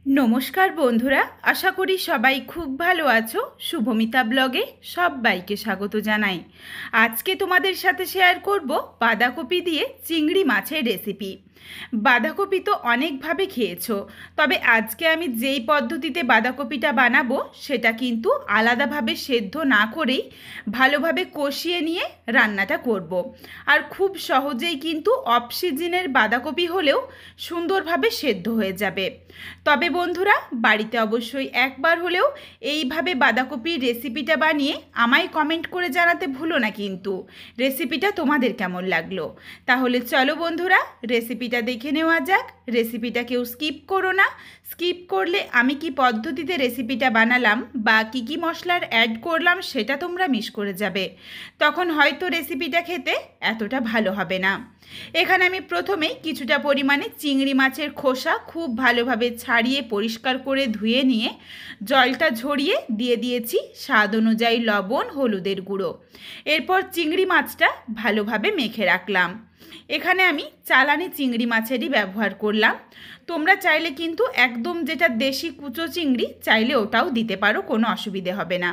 নমস্কার বন্ধুরা, আশা করি সবাই খুব ভালো আছো। শুভমিতা ব্লগে সবাইকে স্বাগত জানাই। আজকে তোমাদের সাথে শেয়ার করব বাঁধাকপি দিয়ে চিংড়ি মাছের রেসিপি। বাঁধাকপি তো অনেকভাবে খেয়েছো, তবে আজকে আমি যেই পদ্ধতিতে বাঁধাকপিটা বানাবো সেটা কিন্তু আলাদাভাবে সেদ্ধ না করেই ভালোভাবে কষিয়ে নিয়ে রান্নাটা করব। আর খুব সহজেই কিন্তু অফ সিজনের বাঁধাকপি হলেও সুন্দরভাবে সেদ্ধ হয়ে যাবে। তবে বন্ধুরা, বাড়িতে অবশ্যই একবার হলেও এইভাবে বাঁধাকপির রেসিপিটা বানিয়ে আমায় কমেন্ট করে জানাতে ভুলো না কিন্তু রেসিপিটা তোমাদের কেমন লাগলো। তাহলে চলো বন্ধুরা, রেসিপিটা দেখে নেওয়া যাক। রেসিপিটা কেউ স্কিপ করো না। স্কিপ করলে আমি কি পদ্ধতিতে রেসিপিটা বানালাম বা কি মশলার অ্যাড করলাম সেটা তোমরা মিস করে যাবে, তখন হয়তো রেসিপিটা খেতে এতটা ভালো হবে না। এখানে আমি প্রথমেই কিছুটা পরিমাণে চিংড়ি মাছের খোসা খুব ভালোভাবে ছাড়িয়ে পরিষ্কার করে ধুয়ে নিয়ে জলটা ঝরিয়ে দিয়ে দিয়েছি স্বাদ অনুযায়ী লবণ, হলুদের গুঁড়ো। এরপর চিংড়ি মাছটা ভালোভাবে মেখে রাখলাম। এখানে আমি চালানি চিংড়ি মাছেরই ব্যবহার করলাম। তোমরা চাইলে কিন্তু একদম যেটা দেশি কুচো চিংড়ি চাইলে ওটাও দিতে পারো, কোনো অসুবিধে হবে না।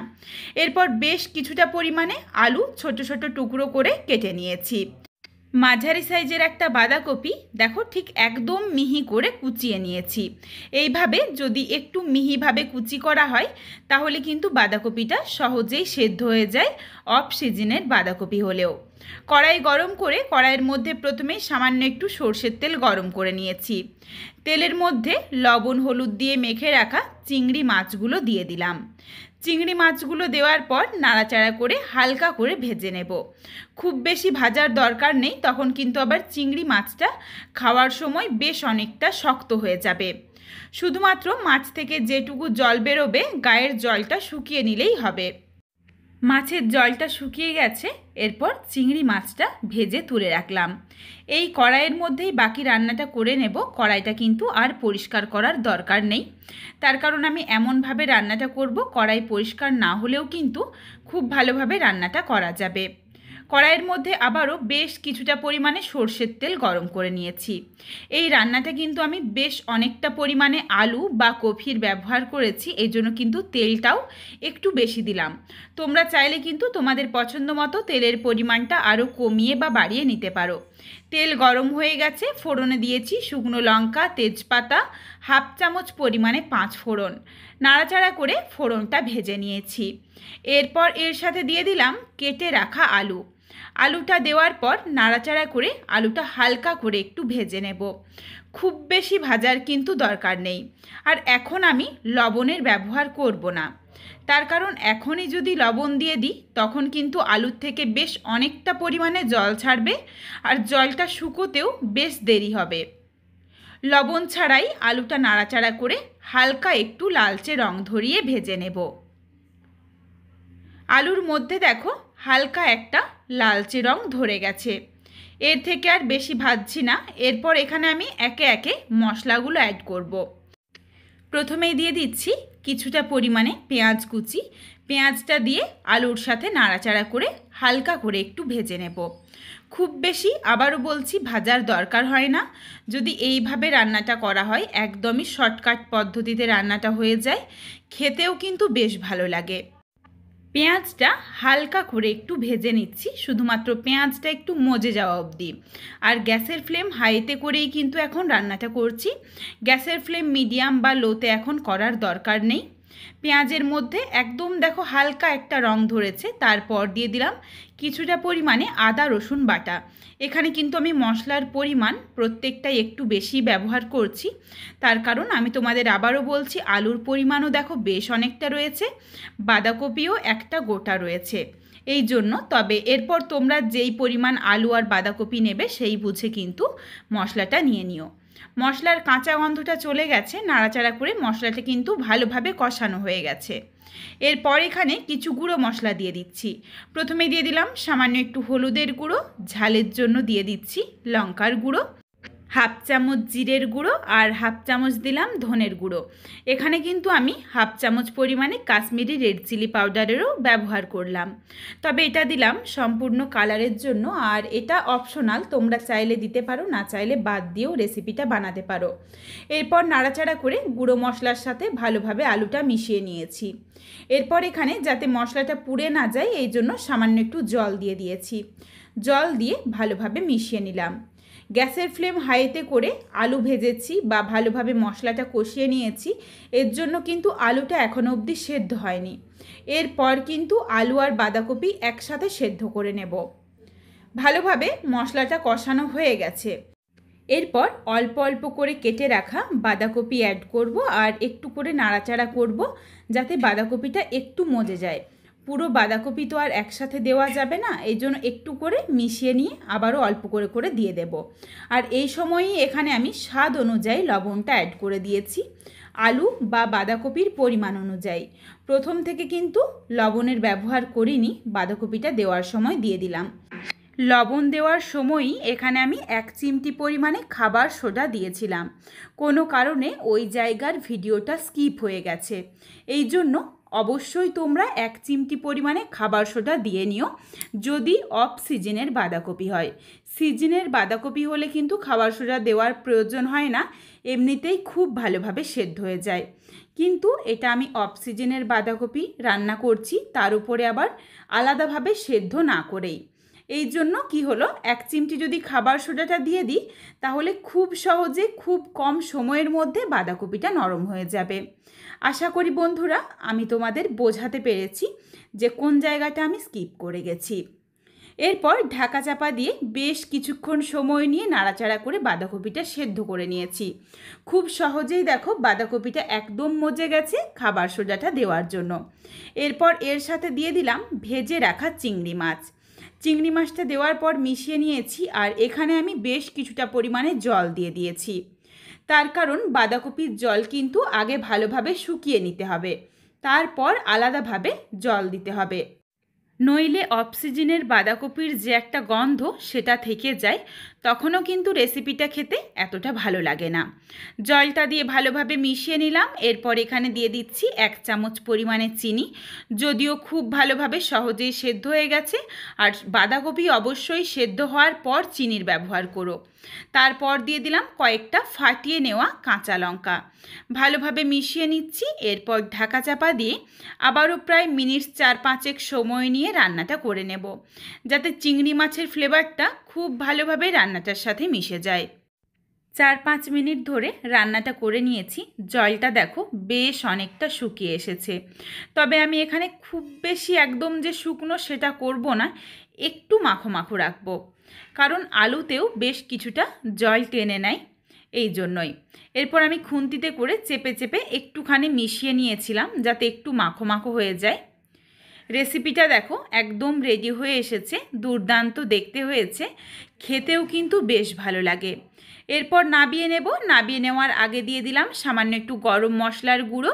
এরপর বেশ কিছুটা পরিমাণে আলু ছোট ছোট টুকরো করে কেটে নিয়েছি। মাঝারি সাইজের একটা বাঁধাকপি দেখো ঠিক একদম মিহি করে কুচিয়ে নিয়েছি। এইভাবে যদি একটু মিহিভাবে কুচি করা হয় তাহলে কিন্তু বাঁধাকপিটা সহজেই সেদ্ধ হয়ে যায় অফ সিজনের বাঁধাকপি হলেও। কড়াই গরম করে কড়াইয়ের মধ্যে প্রথমেই সামান্য একটু সর্ষের তেল গরম করে নিয়েছি। তেলের মধ্যে লবণ হলুদ দিয়ে মেখে রাখা চিংড়ি মাছগুলো দিয়ে দিলাম। চিংড়ি মাছগুলো দেওয়ার পর নাড়াচাড়া করে হালকা করে ভেজে নেব। খুব বেশি ভাজার দরকার নেই, তখন কিন্তু আবার চিংড়ি মাছটা খাওয়ার সময় বেশ অনেকটা শক্ত হয়ে যাবে। শুধুমাত্র মাছ থেকে যেটুকু জল বেরোবে গায়ের জলটা শুকিয়ে নিলেই হবে। মাছের জলটা শুকিয়ে গেছে, এরপর চিংড়ি মাছটা ভেজে তুলে রাখলাম। এই কড়াইয়ের মধ্যেই বাকি রান্নাটা করে নেব। কড়াইটা কিন্তু আর পরিষ্কার করার দরকার নেই, তার কারণ আমি এমনভাবে রান্নাটা করব কড়াই পরিষ্কার না হলেও কিন্তু খুব ভালোভাবে রান্নাটা করা যাবে। কড়াইয়ের মধ্যে আবারও বেশ কিছুটা পরিমাণে সর্ষের তেল গরম করে নিয়েছি। এই রান্নাটা কিন্তু আমি বেশ অনেকটা পরিমাণে আলু বা কপির ব্যবহার করেছি, এই জন্য কিন্তু তেলটাও একটু বেশি দিলাম। তোমরা চাইলে কিন্তু তোমাদের পছন্দ মতো তেলের পরিমাণটা আরও কমিয়ে বা বাড়িয়ে নিতে পারো। তেল গরম হয়ে গেছে, ফোড়নে দিয়েছি শুকনো লঙ্কা, তেজপাতা, হাফ চামচ পরিমাণে 5 ফোড়ন। নাড়াচাড়া করে ফোড়নটা ভেজে নিয়েছি। এরপর এর সাথে দিয়ে দিলাম কেটে রাখা আলু। আলুটা দেওয়ার পর নাড়াচাড়া করে আলুটা হালকা করে একটু ভেজে নেব। খুব বেশি ভাজার কিন্তু দরকার নেই। আর এখন আমি লবণের ব্যবহার করব না, তার কারণ এখনই যদি লবণ দিয়ে দিই তখন কিন্তু আলুর থেকে বেশ অনেকটা পরিমাণে জল ছাড়বে, আর জলটা শুকোতেও বেশ দেরি হবে। লবণ ছাড়াই আলুটা নাড়াচাড়া করে হালকা একটু লালচে রং ধরিয়ে ভেজে নেব। আলুর মধ্যে দেখো হালকা একটা লালচে রং ধরে গেছে। এর থেকে আর বেশি ভাজছি না। এরপর এখানে আমি একে একে মশলাগুলো অ্যাড করব। প্রথমেই দিয়ে দিচ্ছি কিছুটা পরিমাণে পেঁয়াজ কুচি। পেঁয়াজটা দিয়ে আলুর সাথে নাড়াচাড়া করে হালকা করে একটু ভেজে নেব। খুব বেশি আবারও বলছি ভাজার দরকার হয় না। যদি এইভাবে রান্নাটা করা হয় একদমই শর্টকাট পদ্ধতিতে রান্নাটা হয়ে যায়, খেতেও কিন্তু বেশ ভালো লাগে। পেঁয়াজটা হালকা করে একটু ভেজে নিচ্ছি, শুধুমাত্র পেঁয়াজটা একটু মজে যাওয়া অবধি। আর গ্যাসের ফ্লেম হাইতে করেই কিন্তু এখন রান্নাটা করছি। গ্যাসের ফ্লেম মিডিয়াম বা লোতে এখন করার দরকার নেই। পেঁয়াজের মধ্যে একদম দেখো হালকা একটা রং ধরেছে, তারপর দিয়ে দিলাম কিছুটা পরিমাণে আদা রসুন বাটা। এখানে কিন্তু আমি মশলার পরিমাণ প্রত্যেকটাই একটু বেশি ব্যবহার করছি, তার কারণ আমি তোমাদের আবারও বলছি আলুর পরিমাণও দেখো বেশ অনেকটা রয়েছে, বাঁধাকপিও একটা গোটা রয়েছে এই জন্য। তবে এরপর তোমরা যেই পরিমাণ আলু আর বাঁধাকপি নেবে সেই বুঝে কিন্তু মশলাটা নিয়ে নিও। মশলার কাঁচা গন্ধটা চলে গেছে, নাড়াচাড়া করে মশলাটা কিন্তু ভালোভাবে কষানো হয়ে গেছে। এরপর এখানে কিছু গুঁড়ো মশলা দিয়ে দিচ্ছি। প্রথমে দিয়ে দিলাম সামান্য একটু হলুদের গুঁড়ো, ঝালের জন্য দিয়ে দিচ্ছি লঙ্কার গুঁড়ো, হাফ চামচ জিরের গুঁড়ো আর হাফ চামচ দিলাম ধনের গুঁড়ো। এখানে কিন্তু আমি হাফ চামচ পরিমাণে কাশ্মীরি রেড চিলি পাউডারেরও ব্যবহার করলাম, তবে এটা দিলাম সম্পূর্ণ কালারের জন্য, আর এটা অপশনাল, তোমরা চাইলে দিতে পারো, না চাইলে বাদ দিয়েও রেসিপিটা বানাতে পারো। এরপর নাড়াচাড়া করে গুঁড়ো মশলার সাথে ভালোভাবে আলুটা মিশিয়ে নিয়েছি। এরপর এখানে যাতে মশলাটা পুড়ে না যায় এই জন্য সামান্য একটু জল দিয়ে দিয়েছি। জল দিয়ে ভালোভাবে মিশিয়ে নিলাম। গ্যাসের ফ্লেম হাইতে করে আলু ভেজেছি বা ভালোভাবে মশলাটা কষিয়ে নিয়েছি, এর জন্য কিন্তু আলুটা এখনও অবধি সেদ্ধ হয়নি। এরপর কিন্তু আলু আর বাঁধাকপি একসাথে সেদ্ধ করে নেব। ভালোভাবে মশলাটা কষানো হয়ে গেছে। এরপর অল্প অল্প করে কেটে রাখা বাঁধাকপি অ্যাড করব আর একটু করে নাড়াচাড়া করব যাতে বাঁধাকপিটা একটু মজে যায়। পুরো বাঁধাকপি তো আর একসাথে দেওয়া যাবে না, এই জন্য একটু করে মিশিয়ে নিয়ে আবারও অল্প করে করে দিয়ে দেব। আর এই সময়ই এখানে আমি স্বাদ অনুযায়ী লবণটা অ্যাড করে দিয়েছি, আলু বা বাঁধাকপির পরিমাণ অনুযায়ী। প্রথম থেকে কিন্তু লবণের ব্যবহার করিনি, বাঁধাকপিটা দেওয়ার সময় দিয়ে দিলাম। লবণ দেওয়ার সময়ই এখানে আমি 1 চিমটি পরিমাণে খাবার সোডা দিয়েছিলাম, কোনো কারণে ওই জায়গার ভিডিওটা স্কিপ হয়ে গেছে, এই জন্য অবশ্যই তোমরা 1 চিমটি পরিমাণে খাবার সোডা দিয়ে নিও যদি অফ সিজনের বাঁধাকপি হয়। সিজনের বাঁধাকপি হলে কিন্তু খাবার সোডা দেওয়ার প্রয়োজন হয় না, এমনিতেই খুব ভালোভাবে সেদ্ধ হয়ে যায়। কিন্তু এটা আমি অফ সিজনের বাঁধাকপি রান্না করছি, তার উপরে আবার আলাদাভাবে সেদ্ধ না করেই। এই জন্য কি হলো, 1 চিমটি যদি খাবার সোডাটা দিয়ে দিই তাহলে খুব সহজে খুব কম সময়ের মধ্যে বাঁধাকপিটা নরম হয়ে যাবে। আশা করি বন্ধুরা আমি তোমাদের বোঝাতে পেরেছি যে কোন জায়গাটা আমি স্কিপ করে গেছি। এরপর ঢাকা চাপা দিয়ে বেশ কিছুক্ষণ সময় নিয়ে নাড়াচাড়া করে বাঁধাকপিটা সেদ্ধ করে নিয়েছি। খুব সহজেই দেখো বাঁধাকপিটা একদম মজে গেছে খাবার সোডাটা দেওয়ার জন্য। এরপর এর সাথে দিয়ে দিলাম ভেজে রাখা চিংড়ি মাছ। চিংড়ি মাছটা দেওয়ার পর মিশিয়ে নিয়েছি, আর এখানে আমি বেশ কিছুটা পরিমাণে জল দিয়ে দিয়েছি। তার কারণ বাঁধাকপির জল কিন্তু আগে ভালোভাবে শুকিয়ে নিতে হবে, তারপর আলাদাভাবে জল দিতে হবে, নইলে অফ সিজনের বাঁধাকপির যে একটা গন্ধ সেটা থেকে যায়, তখনও কিন্তু রেসিপিটা খেতে এতটা ভালো লাগে না। জলটা দিয়ে ভালোভাবে মিশিয়ে নিলাম। এরপর এখানে দিয়ে দিচ্ছি 1 চামচ পরিমাণে চিনি, যদিও খুব ভালোভাবে সহজেই সেদ্ধ হয়ে গেছে, আর বাঁধাকপি অবশ্যই সেদ্ধ হওয়ার পর চিনির ব্যবহার করো। তারপর দিয়ে দিলাম কয়েকটা ফাটিয়ে নেওয়া কাঁচা লঙ্কা। ভালোভাবে মিশিয়ে নিচ্ছি। এরপর ঢাকা চাপা দিয়ে আবারও প্রায় মিনিট 4-5 সময় নিয়ে রান্নাটা করে নেব, যাতে চিংড়ি মাছের ফ্লেভারটা খুব ভালোভাবে রান্নাটার সাথে মিশে যায়। 4-5 মিনিট ধরে রান্নাটা করে নিয়েছি। জলটা দেখো বেশ অনেকটা শুকিয়ে এসেছে, তবে আমি এখানে খুব বেশি একদম যে শুকনো সেটা করব না, একটু মাখো মাখো রাখবো, কারণ আলুতেও বেশ কিছুটা জল টেনে নেয়, এই জন্যই। এরপর আমি খুন্তিতে করে চেপে চেপে একটুখানি মিশিয়ে নিয়েছিলাম যাতে একটু মাখো মাখো হয়ে যায়। রেসিপিটা দেখো একদম রেডি হয়ে এসেছে, দুর্দান্ত দেখতে হয়েছে, খেতেও কিন্তু বেশ ভালো লাগে। এরপর নাবিয়ে নেব। নাবিয়ে নেওয়ার আগে দিয়ে দিলাম সামান্য একটু গরম মশলার গুঁড়ো।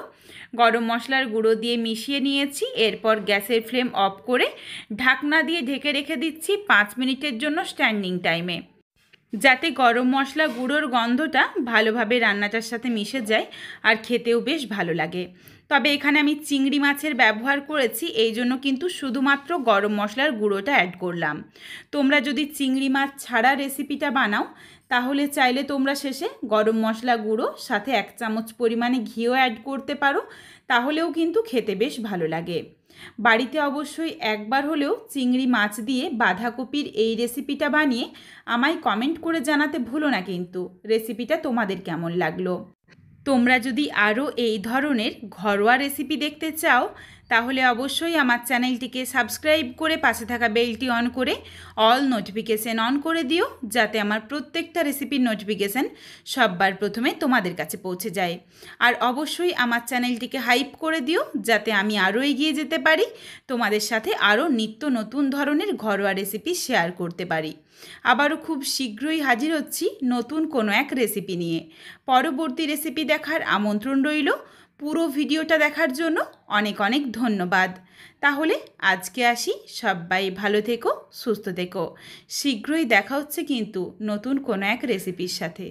গরম মশলার গুঁড়ো দিয়ে মিশিয়ে নিয়েছি। এরপর গ্যাসের ফ্লেম অফ করে ঢাকনা দিয়ে ঢেকে রেখে দিচ্ছি 5 মিনিটের জন্য স্ট্যান্ডিং টাইমে, যাতে গরম মশলা গুঁড়োর গন্ধটা ভালোভাবে রান্নাটার সাথে মিশে যায় আর খেতেও বেশ ভালো লাগে। তবে এখানে আমি চিংড়ি মাছের ব্যবহার করেছি, এই জন্য কিন্তু শুধুমাত্র গরম মশলার গুঁড়োটা অ্যাড করলাম। তোমরা যদি চিংড়ি মাছ ছাড়া রেসিপিটা বানাও তাহলে চাইলে তোমরা শেষে গরম মশলা গুঁড়ো সাথে 1 চামচ পরিমাণে ঘিও অ্যাড করতে পারো, তাহলেও কিন্তু খেতে বেশ ভালো লাগে। বাড়িতে অবশ্যই একবার হলেও চিংড়ি মাছ দিয়ে বাঁধাকপির এই রেসিপিটা বানিয়ে আমায় কমেন্ট করে জানাতে ভুলো না কিন্তু রেসিপিটা তোমাদের কেমন লাগলো। তোমরা যদি আরও এই ধরনের ঘরোয়া রেসিপি দেখতে চাও তাহলে অবশ্যই আমার চ্যানেলটিকে সাবস্ক্রাইব করে পাশে থাকা বেলটি অন করে অল নোটিফিকেশান অন করে দিও, যাতে আমার প্রত্যেকটা রেসিপির নোটিফিকেশান সববার প্রথমে তোমাদের কাছে পৌঁছে যায়। আর অবশ্যই আমার চ্যানেলটিকে হাইপ করে দিও যাতে আমি আরও এগিয়ে যেতে পারি, তোমাদের সাথে আরও নিত্য নতুন ধরনের ঘরোয়া রেসিপি শেয়ার করতে পারি। আবারও খুব শীঘ্রই হাজির হচ্ছি নতুন কোনো এক রেসিপি নিয়ে। পরবর্তী রেসিপি দেখার আমন্ত্রণ রইল। পুরো ভিডিওটা দেখার জন্য অনেক অনেক ধন্যবাদ। তাহলে আজকে আসি, সবাই ভালো থেকো, সুস্থ থেকো। শীঘ্রই দেখা হচ্ছে কিন্তু নতুন কোনো এক রেসিপির সাথে।